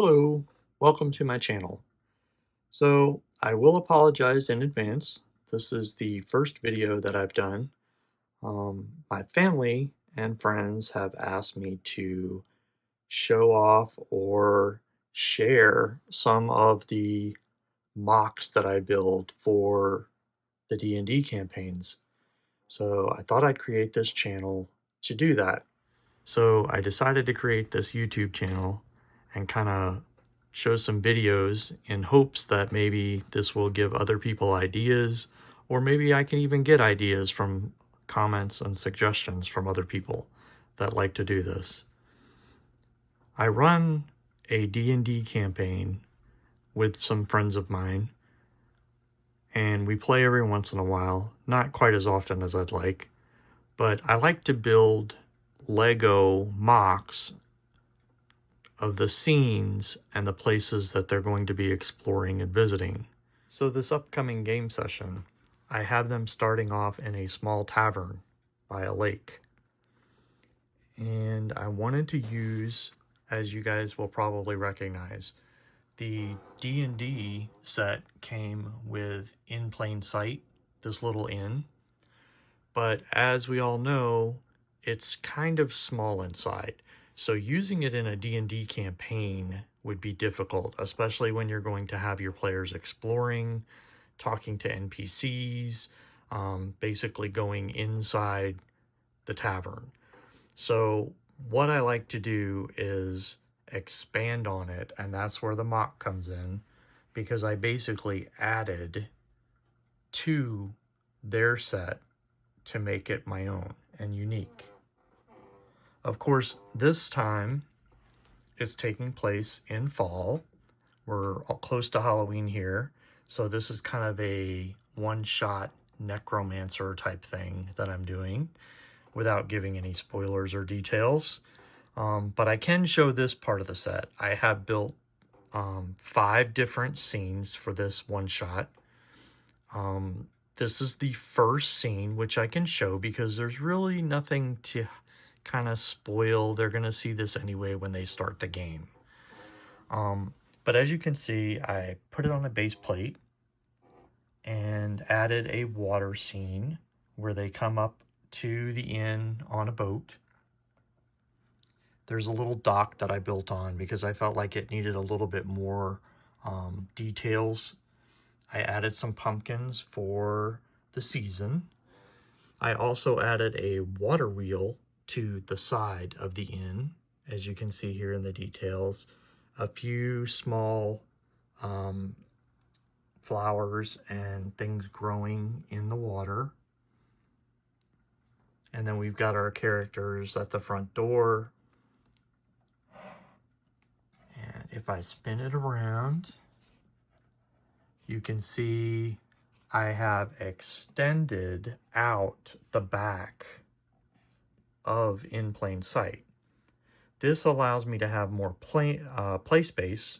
Hello, welcome to my channel. So I will apologize in advance. This is the first video that I've done. My family and friends have asked me to show off or share some of the mocks that I build for the D&D campaigns. So I thought I'd create this channel to do that. So I decided to create this YouTube channel and kind of show some videos in hopes that maybe this will give other people ideas, or maybe I can even get ideas from comments and suggestions from other people that like to do this. I run a D&D campaign with some friends of mine, and we play every once in a while, not quite as often as I'd like, but I like to build Lego MOCs of the scenes and the places that they're going to be exploring and visiting. So this upcoming game session, I have them starting off in a small tavern by a lake. And I wanted to use, as you guys will probably recognize, the D&D set came with In Plain Sight, this little inn. But as we all know, it's kind of small inside. So using it in a D&D campaign would be difficult, especially when you're going to have your players exploring, talking to NPCs, basically going inside the tavern. So what I like to do is expand on it, and that's where the mock comes in, because I basically added to their set to make it my own and unique. Of course, this time it's taking place in fall. We're close to Halloween here, so this is kind of a one-shot Necromancer type thing that I'm doing without giving any spoilers or details. But I can show this part of the set. I have built 5 different scenes for this one-shot. This is the first scene, which I can show because there's really nothing to kind of spoil. They're going to see this anyway when they start the game. But as you can see, I put it on a base plate and added a water scene where they come up to the inn on a boat. There's a little dock that I built on because I felt like it needed a little bit more details. I added some pumpkins for the season. I also added a water wheel to the side of the inn, as you can see here in the details. A few small flowers and things growing in the water. And then we've got our characters at the front door. And if I spin it around, you can see I have extended out the back of In Plain Sight. This allows me to have more play space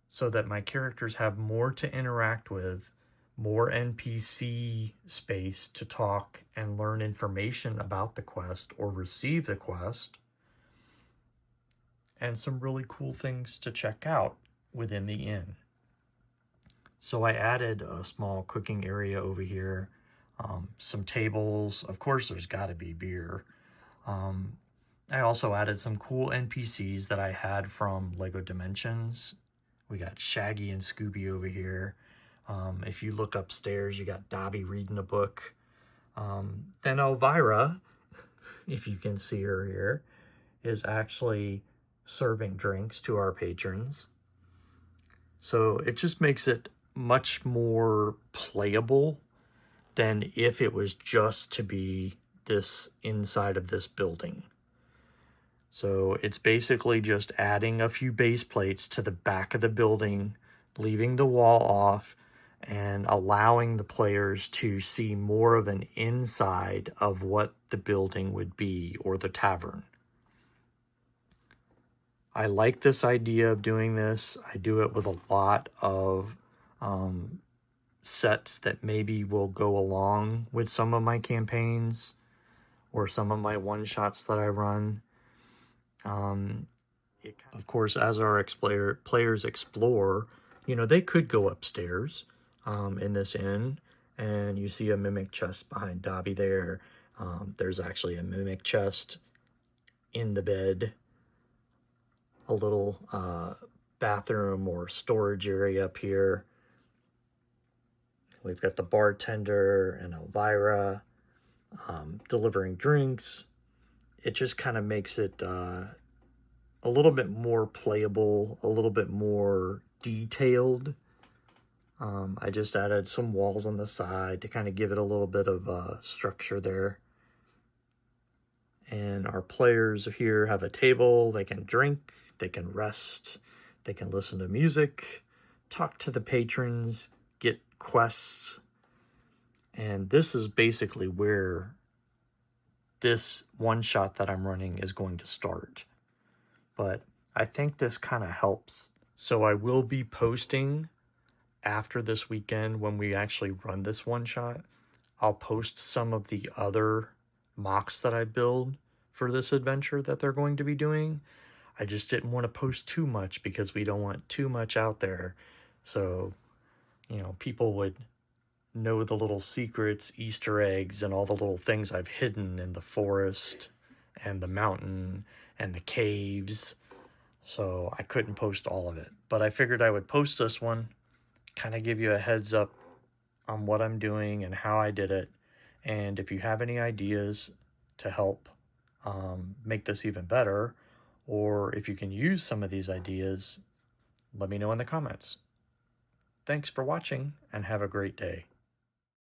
so that my characters have more to interact with, more NPC space to talk and learn information about the quest or receive the quest, and some really cool things to check out within the inn. So I added a small cooking area over here, some tables. Of course, there's got to be beer. I also added some cool NPCs that I had from Lego Dimensions. We got Shaggy and Scooby over here. If you look upstairs, you got Dobby reading a book. Then Elvira, if you can see her here, is actually serving drinks to our patrons. So it just makes it much more playable than if it was just to be this inside of this building. So it's basically just adding a few base plates to the back of the building, leaving the wall off, and allowing the players to see more of an inside of what the building would be, or the tavern. I like this idea of doing this. I do it with a lot of sets that maybe will go along with some of my campaigns or some of my one-shots that I run. Of course, as our players explore, they could go upstairs in this inn, and you see a mimic chest behind Dobby there. There's actually a mimic chest in the bed, a little bathroom or storage area up here. We've got the bartender and Elvira delivering drinks. It just kind of makes it a little bit more playable, a little bit more detailed. I just added some walls on the side to kind of give it a little bit of structure there. And our players here have a table. They can drink, they can rest, they can listen to music, talk to the patrons, get quests. And this is basically where this one shot that I'm running is going to start. But I think this kind of helps. So I will be posting after this weekend when we actually run this one shot. I'll post some of the other mocks that I build for this adventure that they're going to be doing. I just didn't want to post too much because we don't want too much out there. So, people would know the little secrets, Easter eggs, and all the little things I've hidden in the forest and the mountain and the caves. So I couldn't post all of it. But I figured I would post this one, kind of give you a heads up on what I'm doing and how I did it. And if you have any ideas to help make this even better, or if you can use some of these ideas, let me know in the comments. Thanks for watching and have a great day.